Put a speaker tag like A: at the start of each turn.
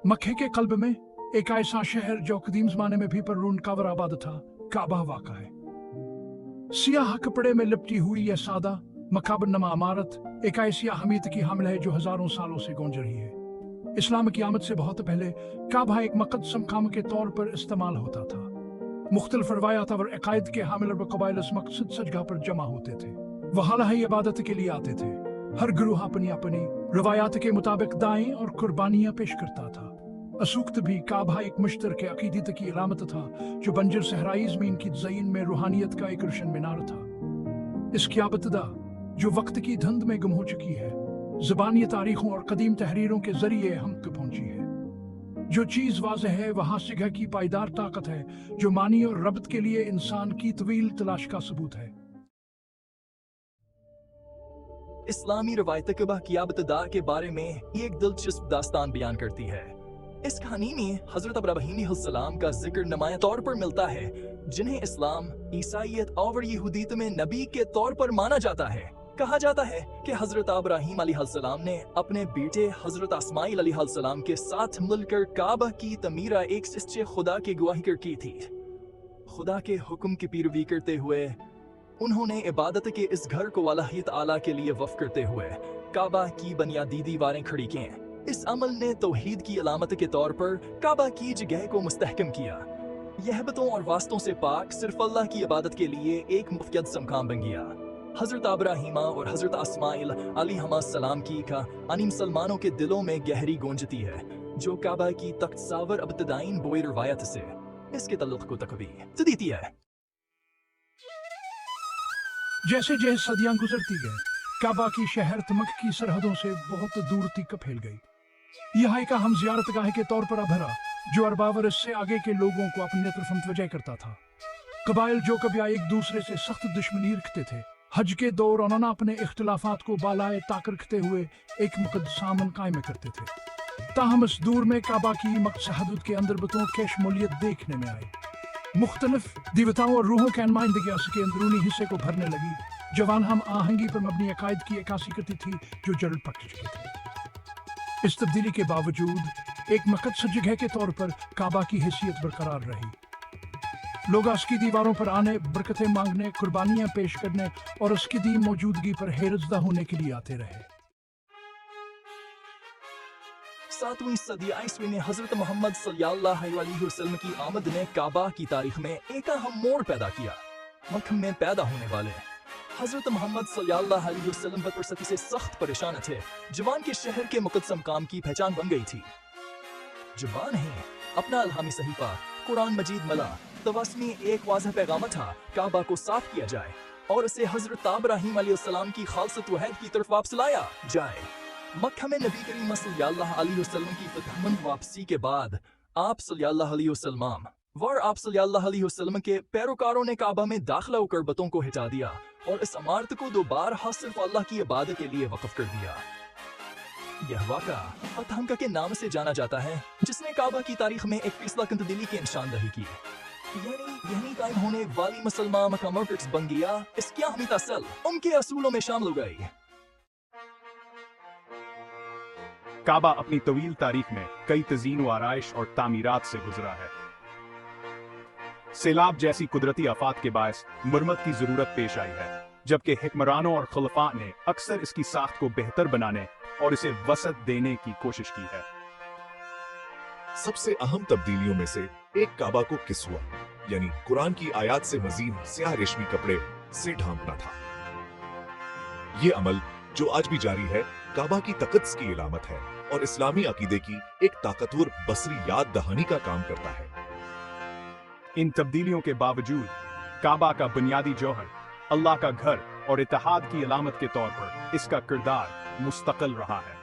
A: मक्के के कल्ब में एक ऐसा शहर जो कदीम जमाने में भी पररून कावर आबाद था, काबा वाक़ा है। सियाह कपड़े में लिपटी हुई यह सादा मकाबर नमा इमारत एक ऐसी अहमियत की हामिल है जो हजारों सालों से गूंज रही है। इस्लाम की आमद से बहुत पहले काबा एक मुक़द्दस मकाम के तौर पर इस्तेमाल होता था। मुख्तलिफ रवायात और अकायद के हामिल और कबाइल इस मकसद जगह पर जमा होते थे, वहाँ लही इबादत के लिए आते थे। हर गिरोह अपनी अपनी रवायात के मुताबिक दाएं और कुर्बानियां पेश करता था। असूक्त भी काबा एक मुश्तरके अकीदत की अलामत था जो बंजर सहराई ज़मीन की ज़ईन में रूहानियत का एक रोशन मीनार था। इसकी आबतदा जो वक्त की धुंध में गुम हो चुकी है, ज़बानी तारीखों और कदीम तहरीरों के जरिए हम तक पहुंची है। जो चीज़ वाज़ेह है वहाँ सिगह की पायदार ताकत है जो मानी और रब्त के लिए इंसान की तवील तलाश का सबूत है।
B: इस्लामी रवायत कबा की आबतदा के बारे में एक दिलचस्प दास्तान बयान करती है। इस कहानी में हजरत इब्राहीम अलैहिस्सलाम का जिक्र नुमाया तौर पर मिलता है, जिन्हें इस्लाम, ईसाईयत और यहूदियत में नबी के तौर पर माना जाता है। कहा जाता है कि हजरत इब्राहीम अलैहिस्सलाम ने अपने बेटे हजरत इस्माइल अलैहिस्सलाम के साथ मिलकर काबा की तमीरा एक सच्चे खुदा की गवाही कर की थी। खुदा के हुक्म की पैरवी करते हुए उन्होंने इबादत के इस घर को अल्लाह ताला के लिए वक्फ करते हुए काबा की बुनियादी दीवारें खड़ी की। इस अमल ने तौहीद की अलामत के तौर पर काबा की जगह को मुस्तहकम किया। यह बतों और वास्तों से पाक सिर्फ अल्लाह की इबादत के लिए एक मुक़द्दस मकाम बन गया। हजरत इब्राहीम और हजरत इस्माइल अलैहिस्सलाम की का अनी मुसलमानों के दिलों में गहरी गूंजती है, जो काबा की तख्तसावर अब्तदाइन बोए रवायत से इसके तल्लुक़ को तक़वीत देती है।
A: जैसे जैसे सदियां गुजरती गई, काबा की शहर तमक की सरहदों से बहुत दूर तक फैल गई। यह एक अहम ज़ियारतगाह के तौर पर अभरा जो अरबावर इससे आगे के लोगों को अपनी तरफ मुतवज्जह करता था। कबाइल जो कभी एक दूसरे से सख्त दुश्मनी रखते थे, हज के दौरान अपने इख्तिलाफात को बालाए ताक रखते हुए एक मुक़द्दस अमन कायम करते थे। ताहम इस दूर में काबा की मक़दस हदूद के अंदर बतौर के शमूलियत देखने में आई। मुख्तलिफ देवताओं और रूहों के नुमाइंदगी उसके अंदरूनी हिस्से को भरने लगी। जवान हम आहंगी पर मबनी अकायद की अक्कासी करती थी जो जड़ पक चुके थे। इस तब्दीली के बावजूद एक मुक़द्दस जगह के तौर पर काबा की हैसियत बरकरार रही। लोग उसकी दीवारों पर आने, बरकतें मांगने, कुर्बानियां पेश करने और उसकी दी मौजूदगी पर हैरतज़दा होने के लिए आते रहे।
B: 7वीं सदी ईस्वी में हजरत मोहम्मद सल्लल्लाहु अलैहि वसल्लम की आमद ने काबा की तारीख में एक अहम मोड़ पैदा किया। मक्का में पैदा होने वाले हजरत मोहम्मद सल्लल्लाहु अलैहि वसल्लम बदपुरसती से सख्त परेशान थे। जवान के शहर के मुक़द्दस मकाम की पहचान बन गई थी। जवान ही अपना अलहामी सहीफा कुरान मजीद मला तवास्मी एक वाज़ह पैगाम था, काबा को साफ किया जाए और इसे हजरत इब्राहीम अलैहिस्सलाम की खालसत वहद की तरफ वापस लाया जाए। मक्का में नबी करीम सल्लल्लाहु अलैहि वसल्लम की फतहमंद वापसी के बाद आप सल्लल्लाहु अलैहि वसल्लम के पैरोकारों ने काबा में दाखिला होकर बतों को हटा दिया और इस इमारत को दोबारा सिर्फ अल्लाह की इबादत के लिए वक़्फ कर दिया। यह वाक़ा फतह मक्का के नाम से जाना जाता है, जिसने काबा की तारीख में एक फैसला कुन तब्दीली की निशानदही की। यानी कायम होने वाली मुसलमान मक्का मरकज़ बन गया। इसकी अहमियत असल उनके असूलों में शामिल हो गई।
C: काबा अपनी तवील तारीख में कई तज़ीन व आराइश और तामीरात से गुजरा है। सैलाब जैसी कुदरती आफात के बायस मरम्मत की जरूरत पेश आई है, जबकि हिक्मरानों और खुलफा ने अक्सर इसकी साख्त को बेहतर बनाने और इसे वसत देने की कोशिश की है।
D: सबसे अहम तब्दीलियों में से एक काबा को किस्वा यानी कुरान की आयत से मजीद स्याह रेशमी कपड़े से ढांपना था। ये अमल जो आज भी जारी है, काबा की तक़द्दुस की इलामत है और इस्लामी अकीदे की एक ताकतवर बसरी याद दहानी का काम करता है।
C: इन तब्दीलियों के बावजूद काबा का बुनियादी जौहर, अल्लाह का घर और इत्तेहाद की अलामत के तौर पर इसका किरदार मुस्तकिल रहा है।